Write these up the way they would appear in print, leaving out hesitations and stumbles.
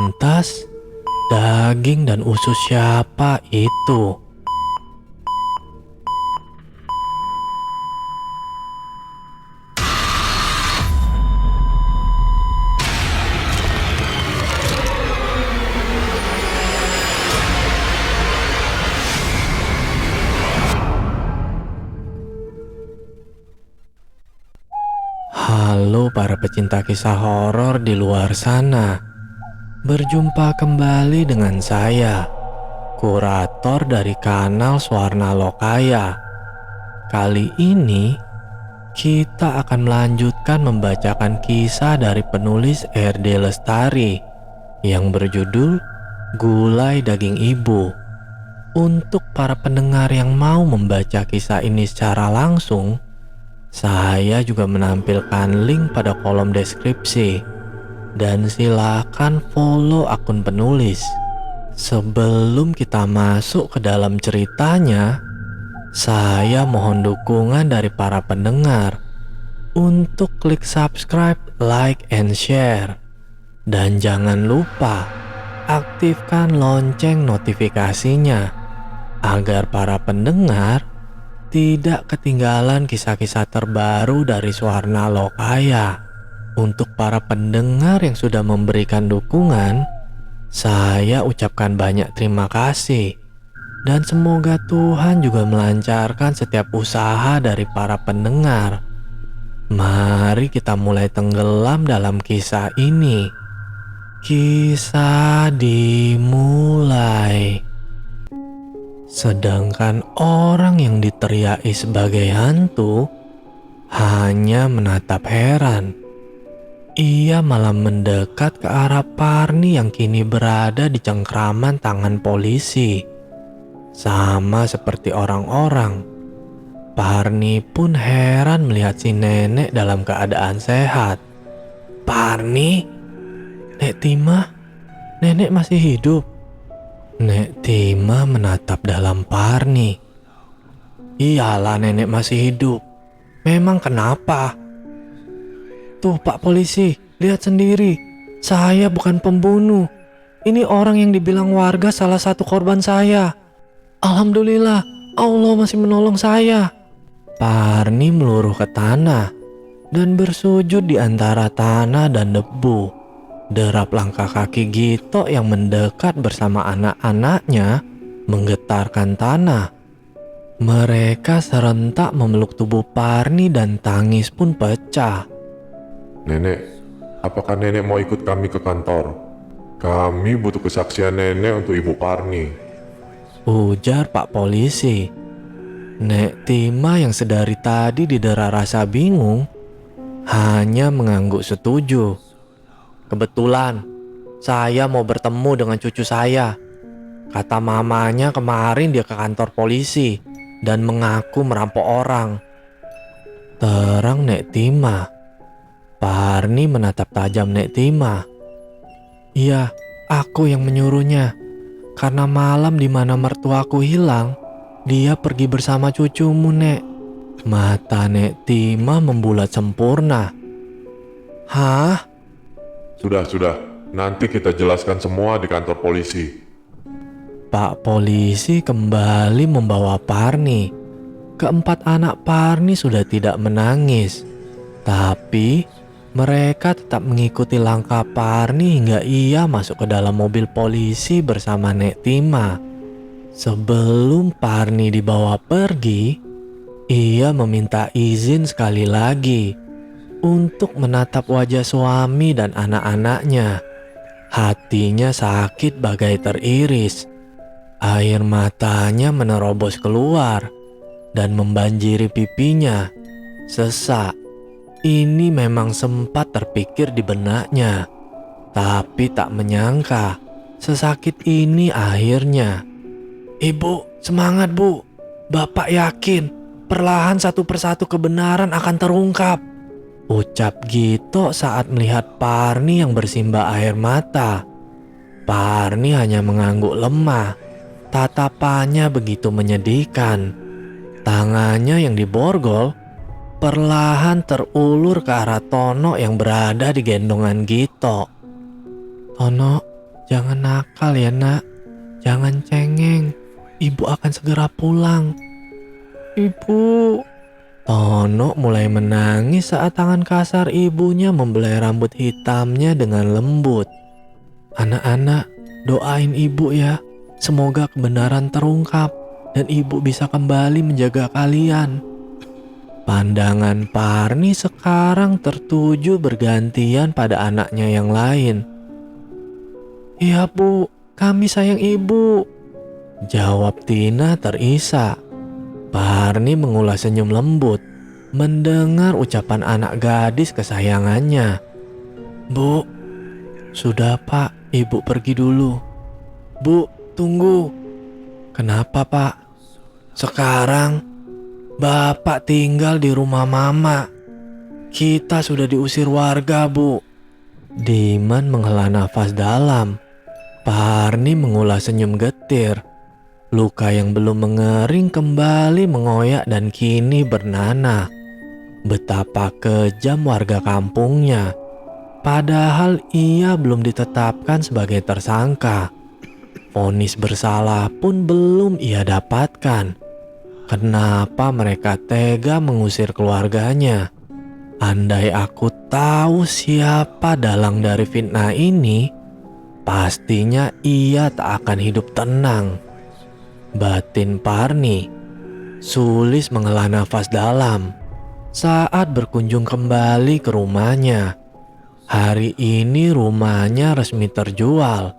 Lantas, daging dan usus siapa itu? Halo para pecinta kisah horor di luar sana. Berjumpa kembali dengan saya, kurator dari kanal Swarna Lokaya. Kali ini kita akan melanjutkan membacakan kisah dari penulis R.D. Lestari yang berjudul Gulai Daging Ibu. Untuk para pendengar yang mau membaca kisah ini secara langsung, saya juga menampilkan link pada kolom deskripsi. Dan silakan follow akun penulis. Sebelum kita masuk ke dalam ceritanya, saya mohon dukungan dari para pendengar untuk klik subscribe, like, and share. Dan jangan lupa aktifkan lonceng notifikasinya agar para pendengar tidak ketinggalan kisah-kisah terbaru dari Swarna Lokaya. Untuk para pendengar yang sudah memberikan dukungan, saya ucapkan banyak terima kasih. Dan semoga Tuhan juga melancarkan setiap usaha dari para pendengar. Mari kita mulai tenggelam dalam kisah ini. Kisah dimulai. Sedangkan orang yang diteriaki sebagai hantu hanya menatap heran. Ia malah mendekat ke arah Parni yang kini berada di cengkraman tangan polisi. Sama seperti orang-orang, Parni pun heran melihat si nenek dalam keadaan sehat. "Parni? Nek Tima, nenek masih hidup?" Nek Tima menatap dalam Parni. "Iyalah, nenek masih hidup. Memang kenapa?" "Tuh Pak Polisi, lihat sendiri. Saya bukan pembunuh. Ini orang yang dibilang warga salah satu korban saya. Alhamdulillah, Allah masih menolong saya." Parni meluruh ke tanah dan bersujud di antara tanah dan debu. Derap langkah kaki Gito yang mendekat bersama anak-anaknya menggetarkan tanah. Mereka serentak memeluk tubuh Parni dan tangis pun pecah. "Nenek, apakah nenek mau ikut kami ke kantor? Kami butuh kesaksian nenek untuk Ibu Parni," ujar Pak Polisi. Nek Tima yang sedari tadi didera rasa bingung hanya mengangguk setuju. "Kebetulan saya mau bertemu dengan cucu saya. Kata mamanya kemarin dia ke kantor polisi dan mengaku merampok orang," terang Nek Tima. Parni menatap tajam Nek Tima. "Iya, aku yang menyuruhnya. Karena malam di mana mertuaku hilang, dia pergi bersama cucumu, Nek." Mata Nek Tima membulat sempurna. "Hah?" Sudah, nanti kita jelaskan semua di kantor polisi." Pak Polisi kembali membawa Parni. Keempat anak Parni sudah tidak menangis, tapi mereka tetap mengikuti langkah Parni hingga ia masuk ke dalam mobil polisi bersama Nek Tima. Sebelum Parni dibawa pergi, ia meminta izin sekali lagi untuk menatap wajah suami dan anak-anaknya. Hatinya sakit bagai teriris. Air matanya menerobos keluar dan membanjiri pipinya. Sesak. Ini memang sempat terpikir di benaknya, tapi tak menyangka sesakit ini akhirnya. "Ibu, semangat Bu. Bapak yakin perlahan satu persatu kebenaran akan terungkap," ucap Gito saat melihat Parni yang bersimbah air mata. Parni hanya mengangguk lemah. Tatapannya begitu menyedihkan. Tangannya yang diborgol perlahan terulur ke arah Tono yang berada di gendongan Gito. "Tono, Jangan nakal ya nak, jangan cengeng. Ibu akan segera pulang. Ibu. Tono mulai menangis saat tangan kasar ibunya membelai rambut hitamnya dengan lembut. Anak-anak, doain ibu ya. Semoga kebenaran terungkap dan ibu bisa kembali menjaga kalian. Pandangan Parni sekarang tertuju bergantian pada anaknya yang lain. Iya bu, kami sayang ibu, jawab Tina terisak. Parni mengulas senyum lembut mendengar ucapan anak gadis kesayangannya. Bu, sudah pak, ibu pergi dulu. Bu, tunggu. Kenapa pak? Sekarang bapak tinggal di rumah mama. Kita sudah diusir warga bu. Diman menghela nafas dalam. Parni mengulas senyum getir. Luka yang belum mengering kembali mengoyak dan kini bernanah. Betapa kejam warga kampungnya. Padahal ia belum ditetapkan sebagai tersangka. Vonis bersalah pun belum ia dapatkan. Kenapa mereka tega mengusir keluarganya? Andai aku tahu siapa dalang dari fitnah ini, pastinya ia tak akan hidup tenang. Batin Parni. Sulis menghela nafas dalam saat berkunjung kembali ke rumahnya. Hari ini rumahnya resmi terjual.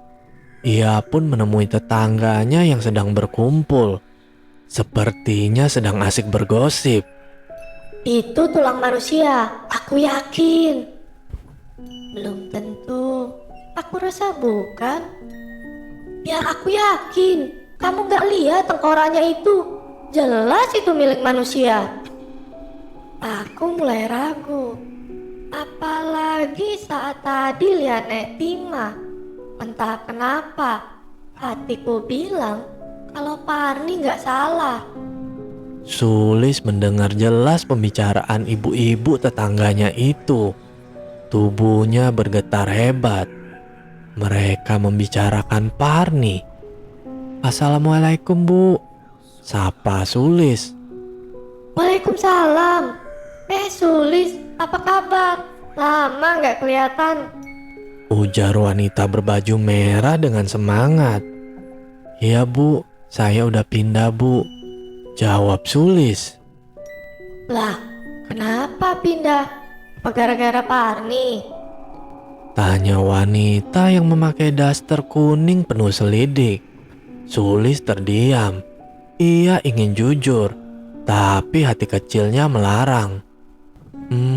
Ia pun menemui tetangganya yang sedang berkumpul. Sepertinya sedang asik bergosip. Itu tulang manusia, aku yakin. Belum tentu, aku rasa bukan. Biar aku yakin. Kamu gak lihat tengkoraknya itu? Jelas itu milik manusia. Aku mulai ragu. Apalagi saat tadi lihat Nek Tima. Entah kenapa, hatiku bilang kalau Parni gak salah. Sulis mendengar jelas pembicaraan ibu-ibu tetangganya itu. Tubuhnya bergetar hebat. Mereka membicarakan Parni. Assalamualaikum bu, sapa Sulis. Waalaikumsalam. Sulis, apa kabar? Lama gak kelihatan. Ujar wanita berbaju merah dengan semangat. Iya bu, saya udah pindah bu, jawab Sulis. Lah, kenapa pindah? Apa gara-gara Parni? Tanya wanita yang memakai daster kuning penuh selidik. Sulis terdiam. Ia ingin jujur, tapi hati kecilnya melarang.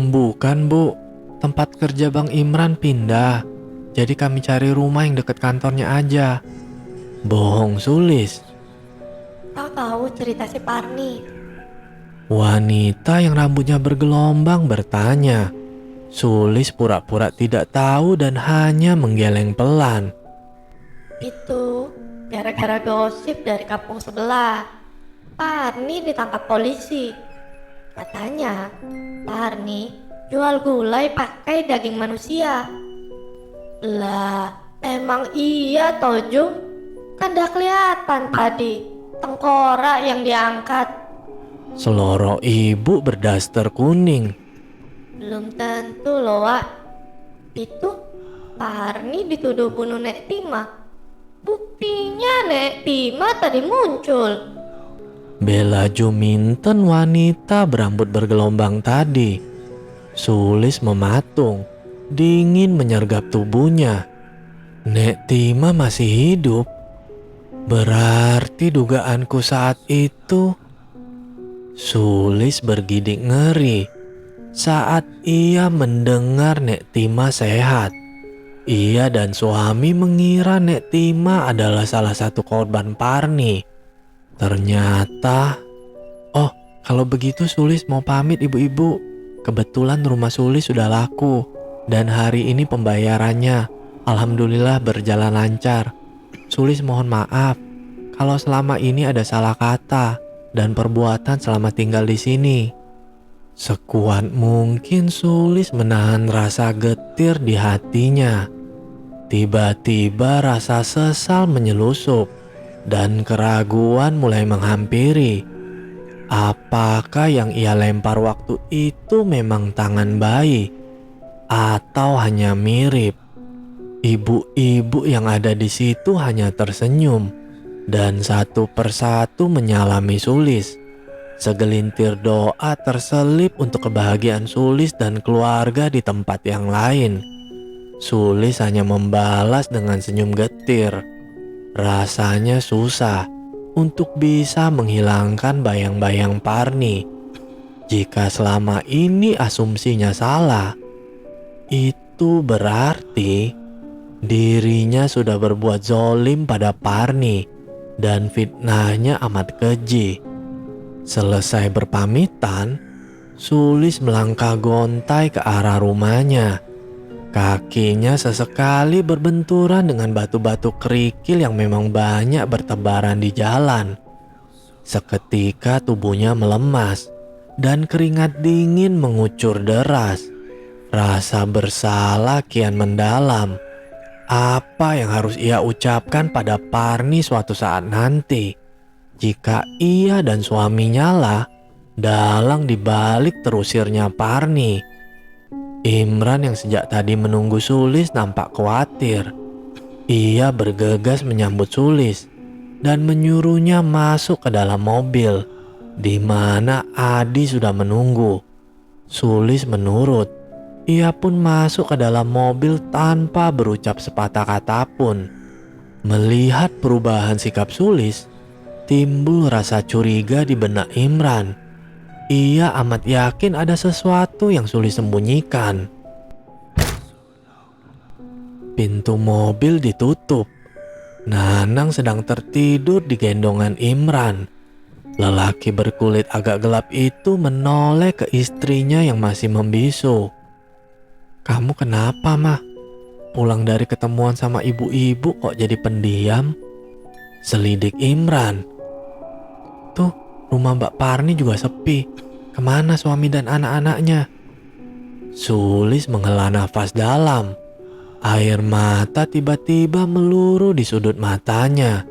Bukan bu, tempat kerja Bang Imran pindah. Jadi kami cari rumah yang dekat kantornya aja. Bohong Sulis. Kau tahu cerita si Parni? Wanita yang rambutnya bergelombang bertanya. Sulis pura-pura tidak tahu dan hanya menggeleng pelan. Itu gara-gara gosip dari kampung sebelah. Parni ditangkap polisi. Katanya Parni jual gulai pakai daging manusia. Lah, emang iya Tojung? Kan dah kelihatan tadi tengkorak yang diangkat. Seloro ibu berdaster kuning. Belum tentu loh Wak. Itu Parni dituduh bunuh Nek Tima. Buktinya Nek Tima tadi muncul. Bela Juminten wanita berambut bergelombang tadi. Sulis mematung, dingin menyergap tubuhnya. Nek Tima masih hidup. Berarti dugaanku saat itu. Sulis bergidik ngeri saat ia mendengar Nek Tima sehat. Ia dan suami mengira Nek Tima adalah salah satu korban Parni. Ternyata, oh kalau begitu Sulis mau pamit ibu-ibu. Kebetulan rumah Sulis sudah laku dan hari ini pembayarannya alhamdulillah berjalan lancar. Sulis mohon maaf kalau selama ini ada salah kata dan perbuatan selama tinggal di sini. Sekuat mungkin Sulis menahan rasa getir di hatinya. Tiba-tiba rasa sesal menyelusup dan keraguan mulai menghampiri. Apakah yang ia lempar waktu itu memang tangan bayi atau hanya mirip? Ibu-ibu yang ada di situ hanya tersenyum dan satu persatu menyalami Sulis. Segelintir doa terselip untuk kebahagiaan Sulis dan keluarga di tempat yang lain. Sulis hanya membalas dengan senyum getir. Rasanya susah untuk bisa menghilangkan bayang-bayang Parni. Jika selama ini asumsinya salah, itu berarti dirinya sudah berbuat zolim pada Parni dan fitnahnya amat keji. Selesai berpamitan, Sulis melangkah gontai ke arah rumahnya. Kakinya sesekali berbenturan dengan batu-batu kerikil yang memang banyak bertebaran di jalan. Seketika tubuhnya melemas dan keringat dingin mengucur deras. Rasa bersalah kian mendalam. Apa yang harus ia ucapkan pada Parni suatu saat nanti jika ia dan suaminya lah dalang dibalik terusirnya Parni? Imran yang sejak tadi menunggu Sulis nampak khawatir. Ia bergegas menyambut Sulis dan menyuruhnya masuk ke dalam mobil di mana Adi sudah menunggu. Sulis menurut. Ia pun masuk ke dalam mobil tanpa berucap sepatah kata pun. Melihat perubahan sikap Sulis, timbul rasa curiga di benak Imran. Ia amat yakin ada sesuatu yang Sulis sembunyikan. Pintu mobil ditutup. Nanang sedang tertidur di gendongan Imran. Lelaki berkulit agak gelap itu menoleh ke istrinya yang masih membisu. "Kamu kenapa, Mah? Pulang dari ketemuan sama ibu-ibu kok jadi pendiam?" selidik Imran. "Tuh, rumah Mbak Parni juga sepi. Kemana suami dan anak-anaknya?" Sulis menghela nafas dalam. Air mata tiba-tiba meluruh di sudut matanya.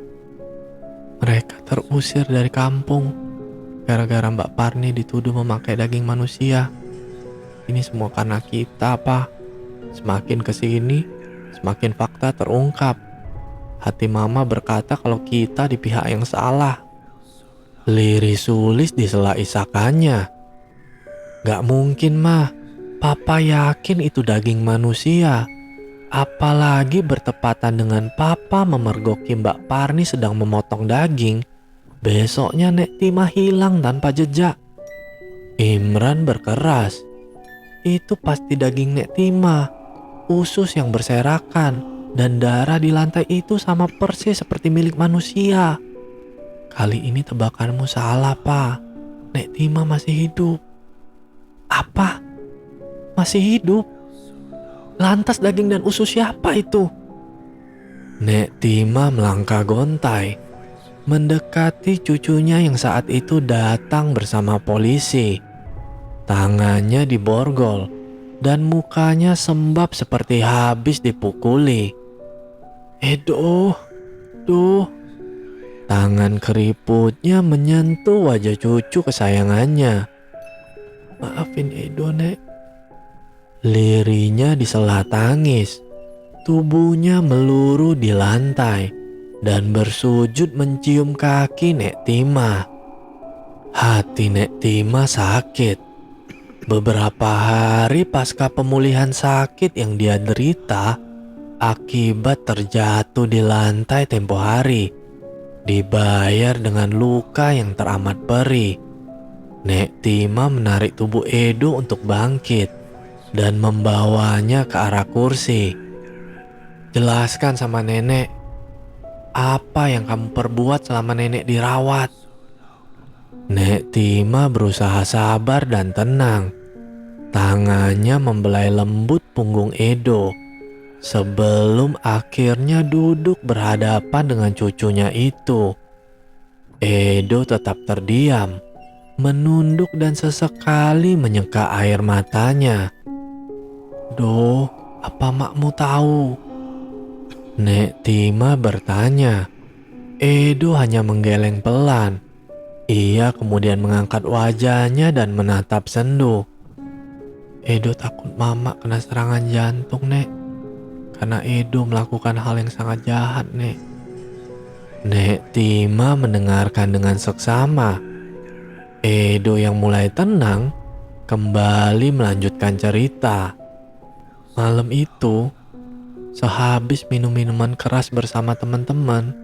"Mereka terusir dari kampung gara-gara Mbak Parni dituduh memakai daging manusia. Ini semua karena kita, Pak. Semakin kesini, semakin fakta terungkap. Hati Mama berkata kalau kita di pihak yang salah." Lirih Sulis disela isakannya. "Gak mungkin, Mah. Papa yakin itu daging manusia. Apalagi bertepatan dengan Papa memergoki Mbak Parni sedang memotong daging. Besoknya Nek Tima hilang tanpa jejak." Imran berkeras. "Itu pasti daging Nek Tima. Usus yang berserakan dan darah di lantai itu sama persis seperti milik manusia. Kali ini tebakanmu salah, Pak. Nek Tima masih hidup." "Apa? Masih hidup? Lantas daging dan usus siapa itu?" Nek Tima melangkah gontai, mendekati cucunya yang saat itu datang bersama polisi. Tangannya diborgol dan mukanya sembab seperti habis dipukuli. "Edo, duh." Tangan keriputnya menyentuh wajah cucu kesayangannya. "Maafin Edo, Nek." Lirinya disela tangis. Tubuhnya meluruh di lantai dan bersujud mencium kaki Nek Tima. Hati Nek Tima sakit. Beberapa hari pasca pemulihan sakit yang dia derita akibat terjatuh di lantai tempo hari, dibayar dengan luka yang teramat perih. Nek Tima menarik tubuh Edo untuk bangkit dan membawanya ke arah kursi. "Jelaskan sama nenek, apa yang kamu perbuat selama nenek dirawat?" Nek Tima berusaha sabar dan tenang. Tangannya membelai lembut punggung Edo sebelum akhirnya duduk berhadapan dengan cucunya itu. Edo tetap terdiam, menunduk dan sesekali menyeka air matanya. "Doh, apa makmu tahu? Nek Tima bertanya. Edo hanya menggeleng pelan. Ia kemudian mengangkat wajahnya dan menatap Sendu. Edo takut mama kena serangan jantung, Nek. Karena Edo melakukan hal yang sangat jahat, Nek. Nek Tima mendengarkan dengan seksama. Edo yang mulai tenang kembali melanjutkan cerita. Malam itu, sehabis minum minuman keras bersama teman-teman,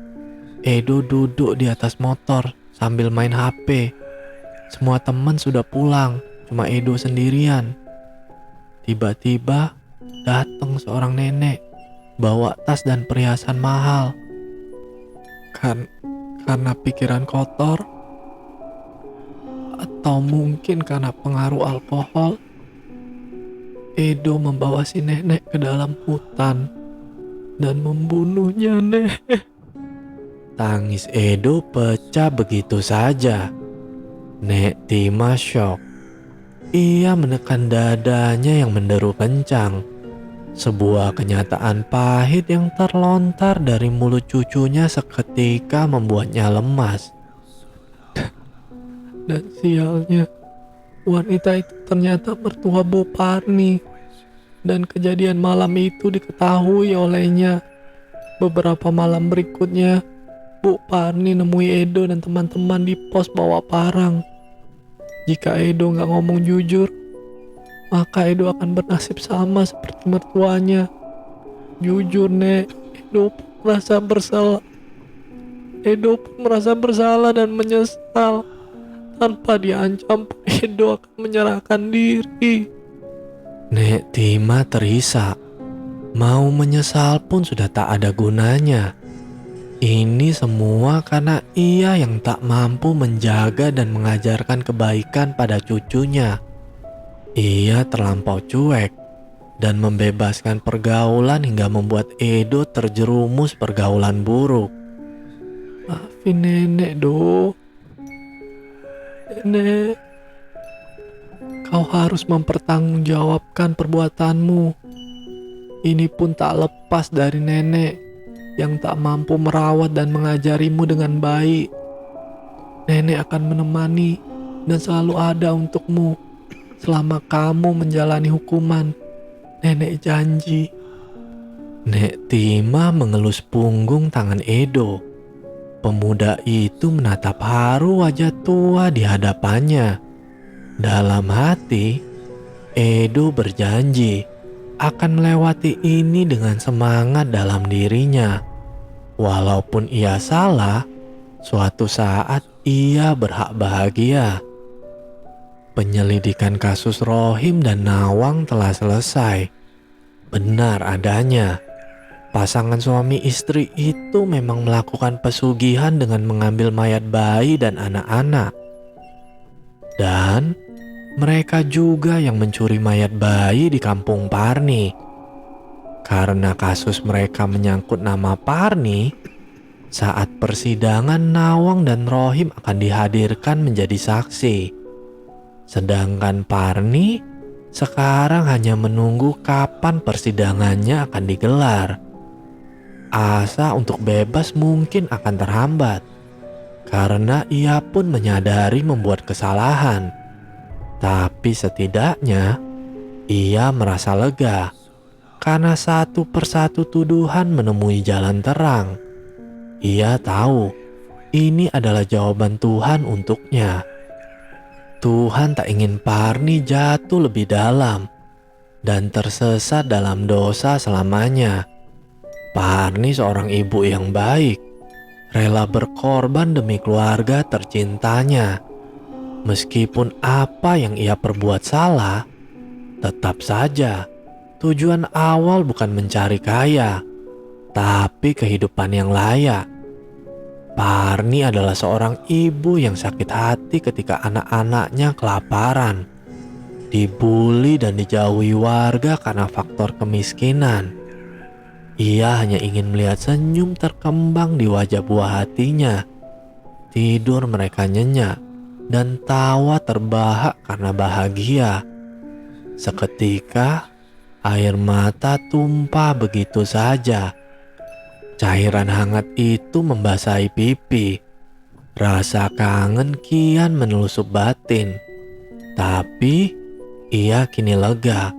Edo duduk di atas motor sambil main HP. Semua teman sudah pulang, cuma Edo sendirian. Tiba-tiba datang seorang nenek bawa tas dan perhiasan mahal. Karena pikiran kotor, atau mungkin karena pengaruh alkohol, Edo membawa si nenek ke dalam hutan dan membunuhnya, Nek. Tangis Edo pecah begitu saja. Nek Tima syok. Ia menekan dadanya yang menderu kencang. Sebuah kenyataan pahit yang terlontar dari mulut cucunya seketika membuatnya lemas. Dan sialnya, wanita itu ternyata mertua Bu Parni. Dan kejadian malam itu diketahui olehnya. Beberapa malam berikutnya, Bu Parni nemui Edo dan teman-teman di pos bawa parang. Jika Edo nggak ngomong jujur, maka Edo akan bernasib sama seperti mertuanya. Jujur, Nek, Edo pun merasa bersalah. Edo pun merasa bersalah dan menyesal. Tanpa diancam, Edo akan menyerahkan diri. Nek Tima terisak. Mau menyesal pun sudah tak ada gunanya. Ini semua karena ia yang tak mampu menjaga dan mengajarkan kebaikan pada cucunya. Ia terlampau cuek dan membebaskan pergaulan hingga membuat Edo terjerumus pergaulan buruk. Maafin nenek, Do. Nenek, kau harus mempertanggungjawabkan perbuatanmu. Ini pun tak lepas dari nenek yang tak mampu merawat dan mengajarimu dengan baik. Nenek akan menemani dan selalu ada untukmu selama kamu menjalani hukuman. Nenek janji. Nek Tima mengelus punggung tangan Edo. Pemuda itu menatap haru wajah tua di hadapannya. Dalam hati, Edo berjanji akan melewati ini dengan semangat dalam dirinya. Walaupun ia salah, suatu saat ia berhak bahagia. Penyelidikan kasus Rohim dan Nawang telah selesai. Benar adanya, pasangan suami istri itu memang melakukan pesugihan dengan mengambil mayat bayi dan anak-anak. Dan mereka juga yang mencuri mayat bayi di kampung Parni. Karena kasus mereka menyangkut nama Parni, saat persidangan Nawang dan Rohim akan dihadirkan menjadi saksi. Sedangkan Parni sekarang hanya menunggu kapan persidangannya akan digelar. Asa untuk bebas mungkin akan terhambat, karena ia pun menyadari membuat kesalahan. Tapi setidaknya ia merasa lega karena satu persatu tuduhan menemui jalan terang. Ia tahu ini adalah jawaban Tuhan untuknya. Tuhan tak ingin Parni jatuh lebih dalam dan tersesat dalam dosa selamanya. Parni seorang ibu yang baik, rela berkorban demi keluarga tercintanya. Meskipun apa yang ia perbuat salah, tetap saja tujuan awal bukan mencari kaya, tapi kehidupan yang layak. Parni adalah seorang ibu yang sakit hati ketika anak-anaknya kelaparan, dibully dan dijauhi warga karena faktor kemiskinan. Ia hanya ingin melihat senyum terkembang di wajah buah hatinya. Tidur mereka nyenyak dan tawa terbahak karena bahagia. Seketika air mata tumpah begitu saja. Cairan hangat itu membasahi pipi. Rasa kangen kian menelusup batin. Tapi ia kini lega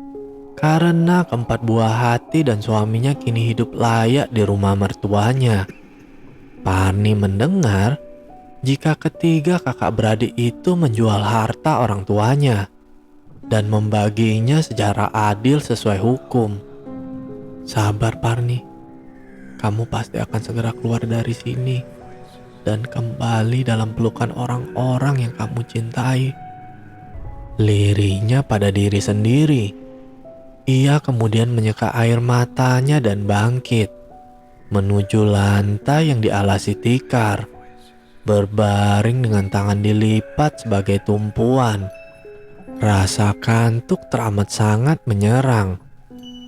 karena keempat buah hati dan suaminya kini hidup layak di rumah mertuanya. Parni mendengar jika ketiga kakak beradik itu menjual harta orang tuanya dan membaginya secara adil sesuai hukum. Sabar Parni, kamu pasti akan segera keluar dari sini dan kembali dalam pelukan orang-orang yang kamu cintai. Lirihnya pada diri sendiri. Ia kemudian menyeka air matanya dan bangkit menuju lantai yang dialasi tikar, berbaring dengan tangan dilipat sebagai tumpuan. Rasa kantuk teramat sangat menyerang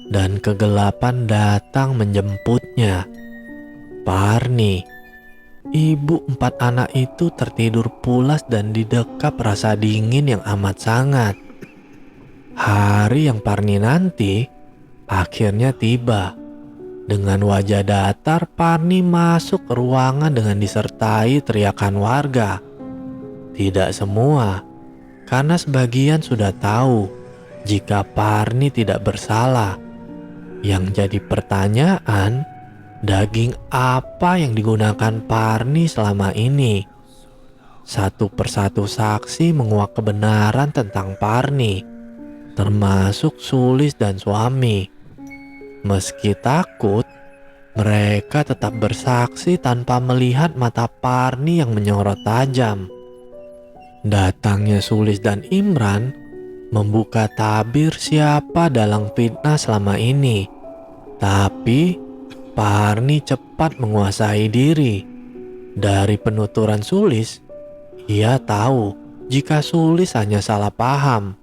dan kegelapan datang menjemputnya. Parni, ibu 4 anak itu tertidur pulas dan didekap rasa dingin yang amat sangat. Hari yang Parni nanti akhirnya tiba. Dengan wajah datar, Parni masuk ke ruangan dengan disertai teriakan warga. Tidak semua, karena sebagian sudah tahu jika Parni tidak bersalah. Yang jadi pertanyaan, daging apa yang digunakan Parni selama ini? Satu persatu saksi menguak kebenaran tentang Parni, termasuk Sulis dan suami. Meski takut, mereka tetap bersaksi tanpa melihat mata Parni yang menyorot tajam. Datangnya Sulis dan Imran membuka tabir siapa dalang fitnah selama ini. Tapi Parni cepat menguasai diri. Dari penuturan Sulis, ia tahu jika Sulis hanya salah paham.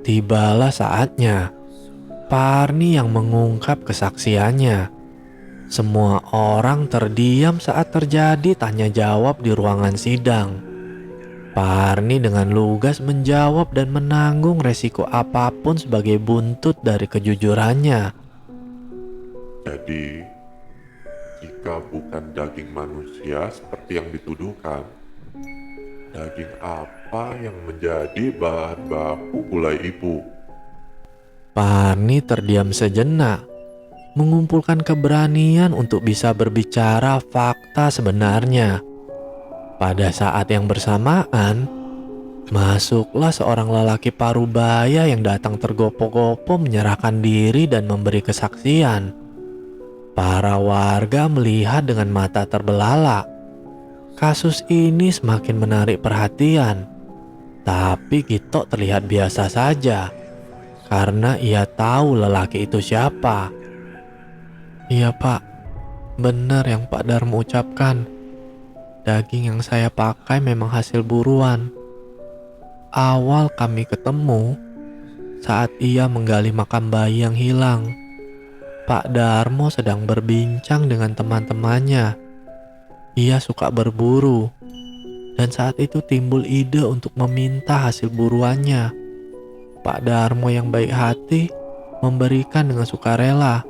Tibalah saatnya Parni yang mengungkap kesaksiannya. Semua orang terdiam saat terjadi tanya jawab di ruangan sidang. Parni dengan lugas menjawab dan menanggung resiko apapun sebagai buntut dari kejujurannya. Jadi, jika bukan daging manusia seperti yang dituduhkan, daging apa yang menjadi bahan baku gulai ibu? Parni terdiam sejenak, mengumpulkan keberanian untuk bisa berbicara fakta sebenarnya. Pada saat yang bersamaan, masuklah seorang lelaki parubaya yang datang tergopoh-gopoh menyerahkan diri dan memberi kesaksian. Para warga melihat dengan mata terbelalak. Kasus ini semakin menarik perhatian, tapi Gito terlihat biasa saja. Karena ia tahu lelaki itu siapa. Iya Pak, benar yang Pak Darmo ucapkan. Daging yang saya pakai memang hasil buruan. Awal kami ketemu saat ia menggali makam bayi yang hilang. Pak Darmo sedang berbincang dengan teman-temannya. Ia suka berburu, dan saat itu timbul ide untuk meminta hasil buruannya. Pak Darmo yang baik hati memberikan dengan sukarela.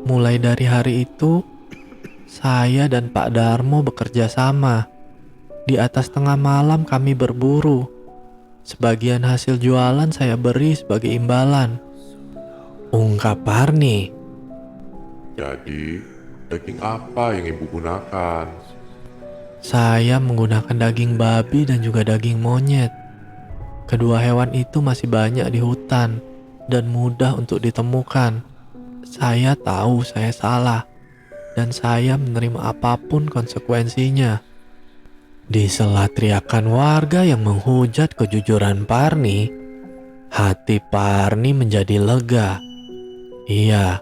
Mulai dari hari itu, saya dan Pak Darmo bekerja sama. Di atas tengah malam kami berburu. Sebagian hasil jualan saya beri sebagai imbalan. Ungkap Parni. Jadi, daging apa yang ibu gunakan? Saya menggunakan daging babi dan juga daging monyet. Kedua hewan itu masih banyak di hutan dan mudah untuk ditemukan. Saya tahu saya salah dan saya menerima apapun konsekuensinya. Di sela teriakan warga yang menghujat kejujuran Parni, hati Parni menjadi lega. Iya,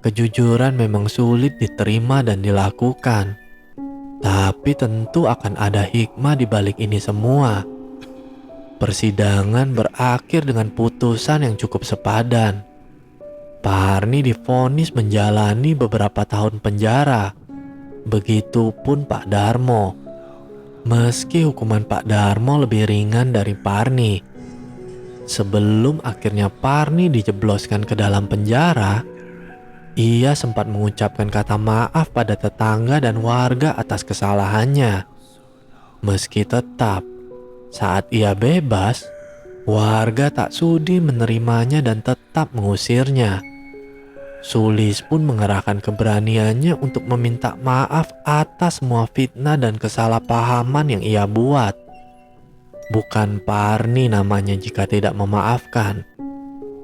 kejujuran memang sulit diterima dan dilakukan. Tapi tentu akan ada hikmah di balik ini semua. Persidangan berakhir dengan putusan yang cukup sepadan. Parni divonis menjalani beberapa tahun penjara. Begitupun Pak Darmo. Meski hukuman Pak Darmo lebih ringan dari Parni. Sebelum akhirnya Parni dijebloskan ke dalam penjara, Ia sempat mengucapkan kata maaf pada tetangga dan warga atas kesalahannya. Meski tetap, saat ia bebas, warga tak sudi menerimanya dan tetap mengusirnya. Sulis pun mengerahkan keberaniannya untuk meminta maaf atas semua fitnah dan kesalahpahaman yang ia buat. Bukan Parni namanya jika tidak memaafkan.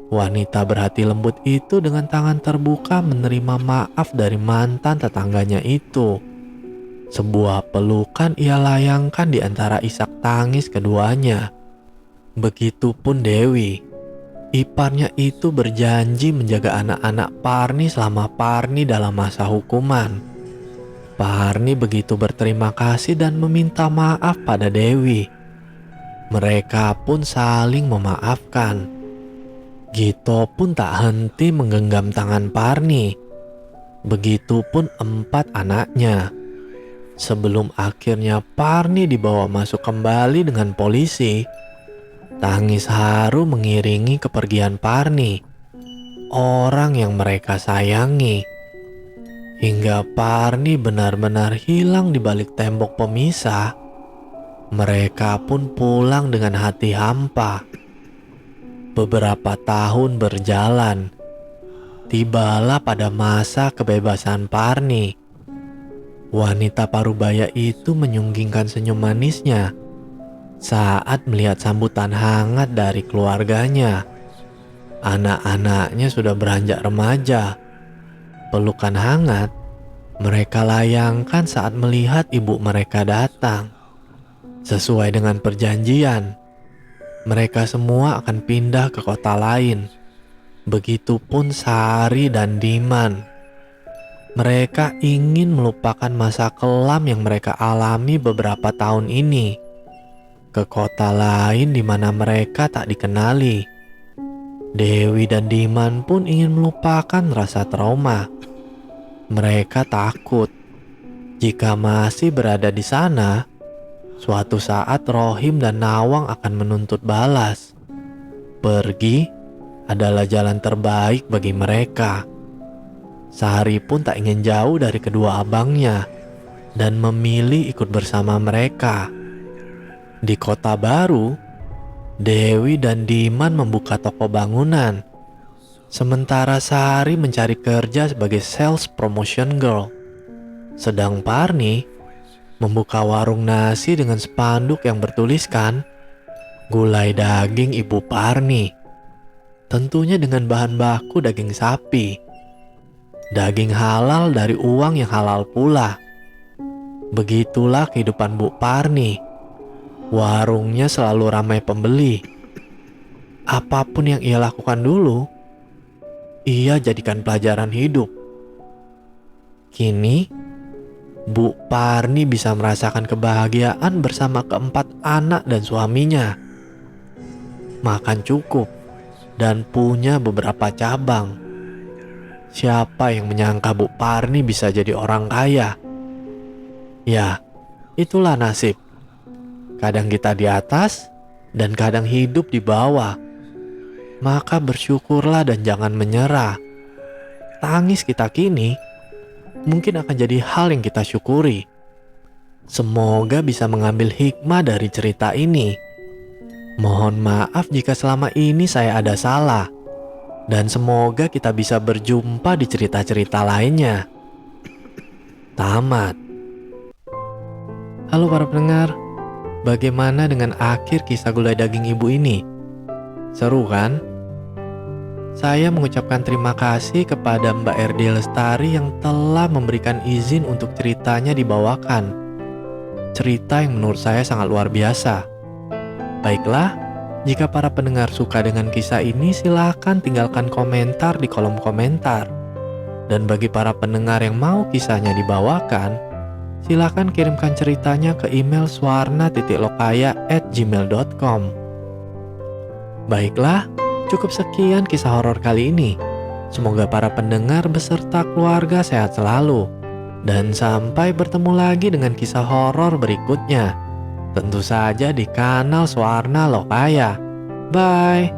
Wanita berhati lembut itu dengan tangan terbuka menerima maaf dari mantan tetangganya itu. Sebuah pelukan ia layangkan di antara isak tangis keduanya. Begitupun Dewi. Iparnya itu berjanji menjaga anak-anak Parni selama Parni dalam masa hukuman. Parni begitu berterima kasih dan meminta maaf pada Dewi. Mereka pun saling memaafkan. Gito pun tak henti menggenggam tangan Parni. Begitupun 4 anaknya. Sebelum akhirnya Parni dibawa masuk kembali dengan polisi, tangis haru mengiringi kepergian Parni, orang yang mereka sayangi. Hingga Parni benar-benar hilang di balik tembok pemisah, mereka pun pulang dengan hati hampa. Beberapa tahun berjalan, tibalah pada masa kebebasan Parni. Wanita parubaya itu menyunggingkan senyum manisnya saat melihat sambutan hangat dari keluarganya. Anak-anaknya sudah beranjak remaja. Pelukan hangat mereka layangkan saat melihat ibu mereka datang. Sesuai dengan perjanjian, mereka semua akan pindah ke kota lain. Begitupun Sari dan Diman. Mereka ingin melupakan masa kelam yang mereka alami beberapa tahun ini, ke kota lain di mana mereka tak dikenali. Dewi dan Diman pun ingin melupakan rasa trauma. Mereka takut jika masih berada di sana, suatu saat Rohim dan Nawang akan menuntut balas. Pergi adalah jalan terbaik bagi mereka. Sari pun tak ingin jauh dari kedua abangnya dan memilih ikut bersama mereka. Di kota baru, Dewi dan Diman membuka toko bangunan, sementara Sari mencari kerja sebagai sales promotion girl. Sedang Parni membuka warung nasi dengan spanduk yang bertuliskan gulai daging Ibu Parni. Tentunya dengan bahan baku daging sapi. Daging halal dari uang yang halal pula. Begitulah kehidupan Bu Parni. Warungnya selalu ramai pembeli. Apapun yang ia lakukan dulu, ia jadikan pelajaran hidup. Kini, Bu Parni bisa merasakan kebahagiaan bersama keempat anak dan suaminya. Makan cukup dan punya beberapa cabang. Siapa yang menyangka Bu Parni bisa jadi orang kaya? Ya, itulah nasib. Kadang kita di atas dan kadang hidup di bawah. Maka bersyukurlah dan jangan menyerah. Tangis kita kini mungkin akan jadi hal yang kita syukuri. Semoga bisa mengambil hikmah dari cerita ini. Mohon maaf jika selama ini saya ada salah. Dan semoga kita bisa berjumpa di cerita-cerita lainnya. Tamat. Halo para pendengar, bagaimana dengan akhir kisah gulai daging ibu ini? Seru kan? Saya mengucapkan terima kasih kepada Mbak RD Lestari yang telah memberikan izin untuk ceritanya dibawakan. Cerita yang menurut saya sangat luar biasa. Baiklah, jika para pendengar suka dengan kisah ini, silahkan tinggalkan komentar di kolom komentar. Dan bagi para pendengar yang mau kisahnya dibawakan, silahkan kirimkan ceritanya ke email swarna.lokaya@gmail.com. Baiklah, cukup sekian kisah horor kali ini. Semoga para pendengar beserta keluarga sehat selalu. Dan sampai bertemu lagi dengan kisah horor berikutnya. Tentu saja di kanal Swarna Lokaya. Bye.